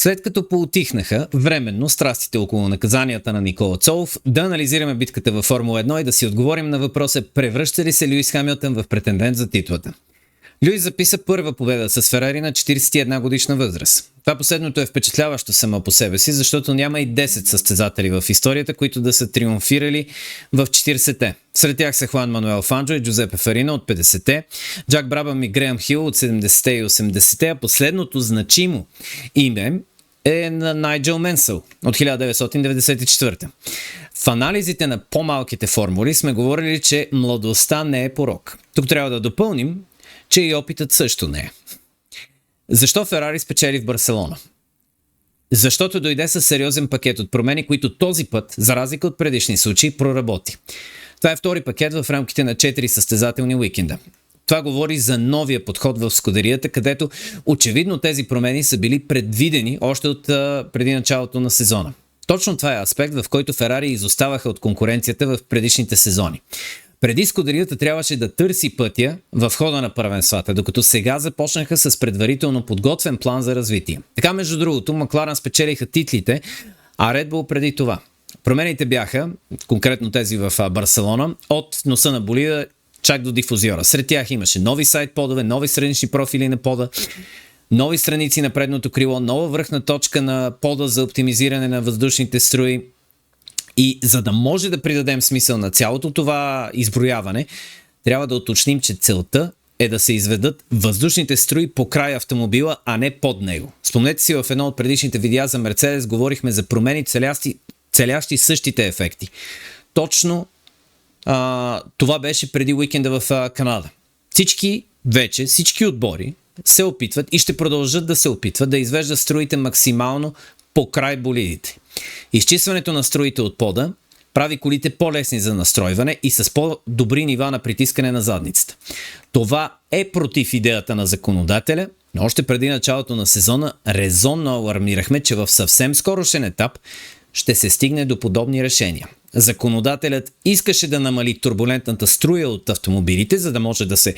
След като поутихнаха временно страстите около наказанията на Никола Цолов, да анализираме битката във Формула 1 и да си отговорим на въпроса: превръща ли се Люис Хамилтън в претендент за титлата? Люис записа първа победа с Ферари на 41 годишна възраст. Това последното е впечатляващо само по себе си, защото няма и 10 състезатели в историята, които да са триумфирали в 40-те. Сред тях са Хуан Мануел Фанджо и Джузепе Фарина от 50-те, Джак Брабъм и Греъм Хил от 70-те и 80-те, а последното значимо име е на Найджел Менсъл от 1994. В анализите на по-малките формули сме говорили, че младостта не е порок. Тук трябва да допълним, че и опитът също не е. Защо Ферари спечели в Барселона? Защото дойде със сериозен пакет от промени, които този път, за разлика от предишни случаи, проработи. Това е втори пакет в рамките на 4 състезателни уикенда. Това говори за новия подход в скудерията, където очевидно тези промени са били предвидени още от преди началото на сезона. Точно това е аспект, в който Ферари изоставаха от конкуренцията в предишните сезони. Преди скудерията трябваше да търси пътя в хода на първенствата, докато сега започнаха с предварително подготвен план за развитие. Така, между другото, Макларен спечелиха титлите, а Red Bull преди това. Промените бяха, конкретно тези в Барселона, от носа на болида чак до дифузиора. Сред тях имаше нови сайд подове, нови странични профили на пода, нови страници на предното крило, нова връхна точка на пода за оптимизиране на въздушните струи. И за да може да придадем смисъл на цялото това изброяване, трябва да уточним, че целта е да се изведат въздушните струи по край автомобила, а не под него. Спомнете си, в едно от предишните видеа за Мерцедес говорихме за промени, целящи същите ефекти. Точно това беше преди уикенда в Канада. Всички отбори се опитват и ще продължат да се опитват да извеждат струите максимално по край болидите. Изчистването на струите от пода прави колите по-лесни за настройване и с по-добри нива на притискане на задницата. Това е против идеята на законодателя, но още преди началото на сезона резонно алармирахме, че в съвсем скорошен етап ще се стигне до подобни решения. Законодателят искаше да намали турбулентната струя от автомобилите, за да може да се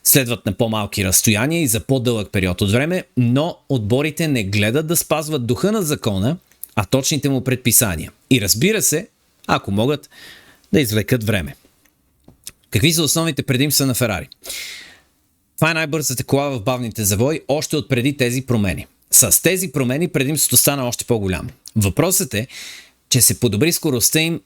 следват на по-малки разстояния и за по-дълъг период от време, но отборите не гледат да спазват духа на закона, а точните му предписания. И разбира се, ако могат да извлекат време. Какви са основните предимства на Ферари? Това е най-бързата кола в бавните завои още от преди тези промени. С тези промени предимството стана още по-голямо. Въпросът е, че се подобри скоростта им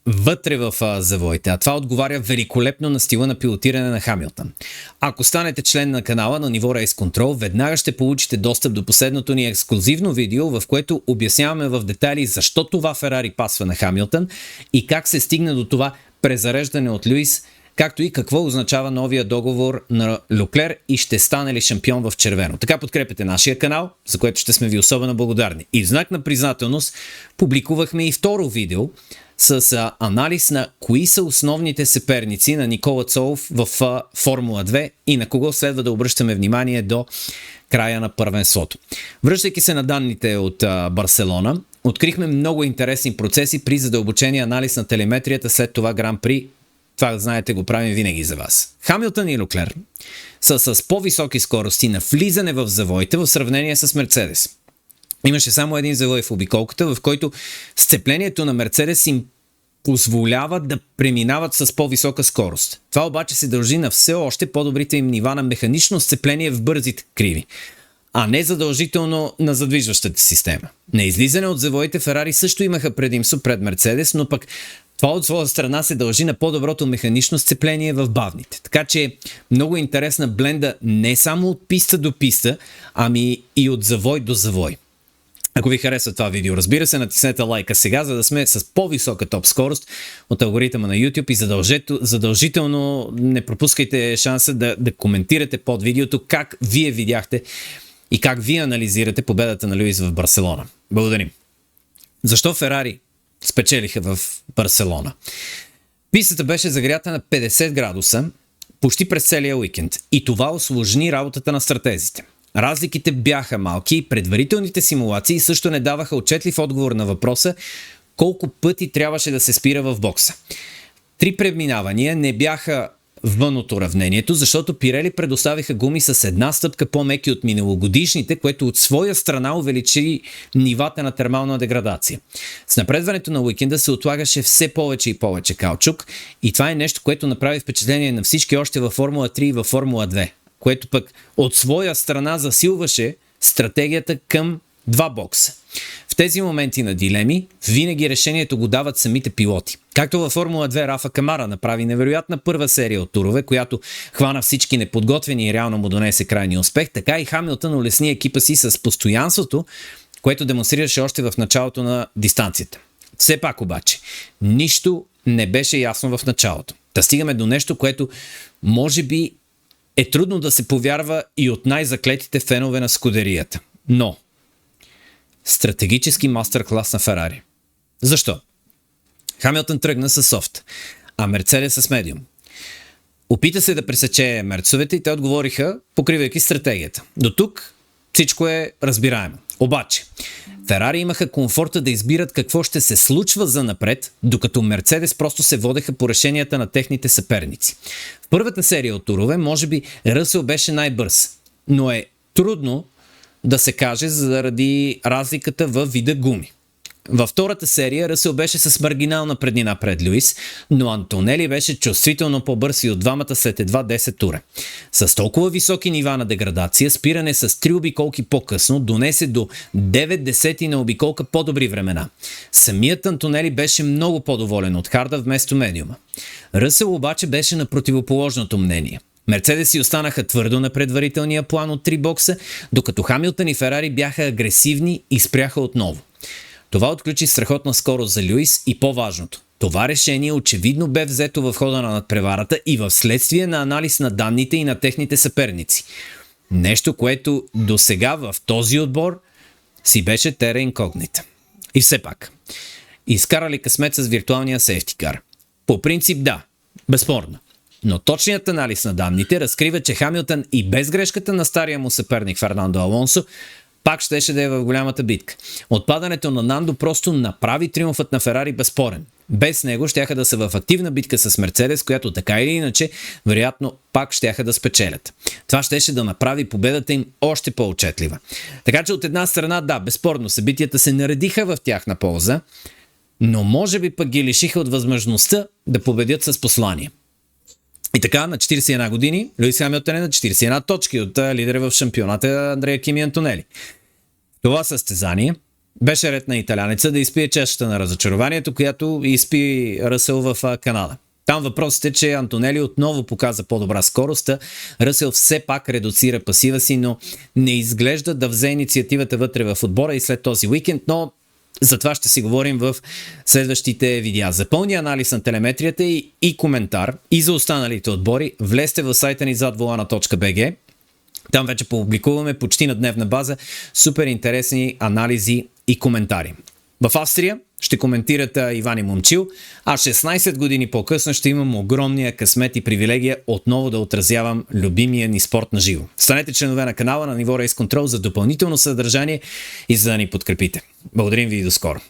вътре в завоите, а това отговаря великолепно на стила на пилотиране на Хамилтън. Ако станете член на канала на ниво Race Control, веднага ще получите достъп до последното ни ексклузивно видео, в което обясняваме в детайли защо това Ферари пасва на Хамилтън и как се стигна до това презареждане от Люис, както и какво означава новия договор на Леклер и ще стане ли шампион в червено. Така подкрепете нашия канал, за което ще сме ви особено благодарни. И в знак на признателност публикувахме и второ видео с анализ на кои са основните съперници на Никола Цолов в Формула 2 и на кого следва да обръщаме внимание до края на първенството. Връщайки се на данните от Барселона, открихме много интересни процеси при задълбочения анализ на телеметрията след това Гран-при. Това, знаете, го правим винаги за вас. Хамилтън и Леклер са с по-високи скорости на влизане в завоите в сравнение с Мерцедес. Имаше само един завой в обиколката, в който сцеплението на Мерцедес им позволява да преминават с по-висока скорост. Това обаче се дължи на все още по-добрите им нива на механично сцепление в бързите криви, а не задължително на задвижващата система. На излизане от завоите Ферари също имаха предимство пред Мерцедес, но пък това от своя страна се дължи на по-доброто механично сцепление в бавните. Така че много интересна бленда не само от писта до писта, ами и от завой до завой. Ако ви харесва това видео, разбира се, натиснете лайка сега, за да сме с по-висока топ скорост от алгоритъма на YouTube и задължително не пропускайте шанса да коментирате под видеото как вие видяхте и как вие анализирате победата на Люис в Барселона. Благодарим. Защо Ферари спечелиха в Барселона? Пистата беше загрята на 50 градуса почти през целия уикенд и това усложни работата на стратезите. Разликите бяха малки и предварителните симулации също не даваха отчетлив отговор на въпроса колко пъти трябваше да се спира в бокса. 3 преминавания не бяха вън от уравнението, защото Пирели предоставиха гуми с една стъпка по-меки от миналогодишните, което от своя страна увеличи нивата на термална деградация. С напредването на уикенда се отлагаше все повече и повече каучук и това е нещо, което направи впечатление на всички още във Формула 3 и във Формула 2, което пък от своя страна засилваше стратегията към два бокса. В тези моменти на дилеми, винаги решението го дават самите пилоти. Както във Формула 2 Рафа Камара направи невероятна първа серия от турове, която хвана всички неподготвени и реално му донесе крайния успех, така и Хамилтън улесни екипа си с постоянството, което демонстрираше още в началото на дистанцията. Все пак обаче, нищо не беше ясно в началото. Да стигаме до нещо, което може би е трудно да се повярва и от най-заклетите фенове на скудерията. Но стратегически мастер-клас на Ферари. Защо? Хамилтън тръгна с софт, а Мерцедес с медиум. Опита се да пресече мерцовете и те отговориха, покривайки стратегията. До тук всичко е разбираемо. Обаче, Ферари имаха комфорта да избират какво ще се случва занапред, докато Мерцедес просто се водеха по решенията на техните съперници. В първата серия от турове, може би, Ръсел беше най-бърз, но е трудно да се каже заради разликата във вида гуми. Във втората серия Ръсел беше с маргинална преднина пред Люис, но Антонели беше чувствително по-бърз и от двамата след едва 10 тура. С толкова високи нива на деградация, спиране с 3 обиколки по-късно донесе до 9 десети на обиколка по-добри времена. Самият Антонели беше много по-доволен от харда вместо медиума. Ръсел обаче беше на противоположното мнение. Мерцедеси останаха твърдо на предварителния план от 3 бокса, докато Хамилтън и Ферари бяха агресивни и спряха отново. Това отключи страхотна скорост за Люис и по-важното. Това решение очевидно бе взето в хода на надпреварата и в следствие на анализ на данните и на техните съперници. Нещо, което досега в този отбор си беше тера инкогнита. И все пак, изкарали късмет с виртуалния сейфтикар. По принцип да, безспорно. Но точният анализ на данните разкрива, че Хамилтън и без грешката на стария му съперник Фернандо Алонсо пак щеше да е в голямата битка. Отпадането на Нандо просто направи триумфът на Ферари безспорен. Без него щяха да са в активна битка с Мерцедес, която така или иначе, вероятно, пак щяха да спечелят. Това щеше да направи победата им още по-отчетлива. Така че от една страна, да, безспорно, събитията се наредиха в тяхна полза, но може би пък ги лишиха от възможността да победят с послание. И така, на 41 години, Люис Хамилтън е на 41 точки от лидера в шампионата Андреа Кими Антонели. Това състезание беше ред на италянеца да изпие чашата на разочарованието, която изпи Ръсел в Канада. Там въпросът е, че Антонели отново показа по-добра скорост, Ръсел все пак редуцира пасива си, но не изглежда да взе инициативата вътре в отбора и след този уикенд, но за това ще си говорим в следващите видеа. За пълния анализ на телеметрията и коментар и за останалите отбори, влезте в сайта ни задволана.bg. Там вече публикуваме почти на дневна база супер интересни анализи и коментари. В Австрия ще коментират Иван и Момчил, а 16 години по-късно ще имам огромния късмет и привилегия отново да отразявам любимия ни спорт на живо. Станете членове на канала на Ниво Race Control за допълнително съдържание и за да ни подкрепите. Благодарим ви и до скоро.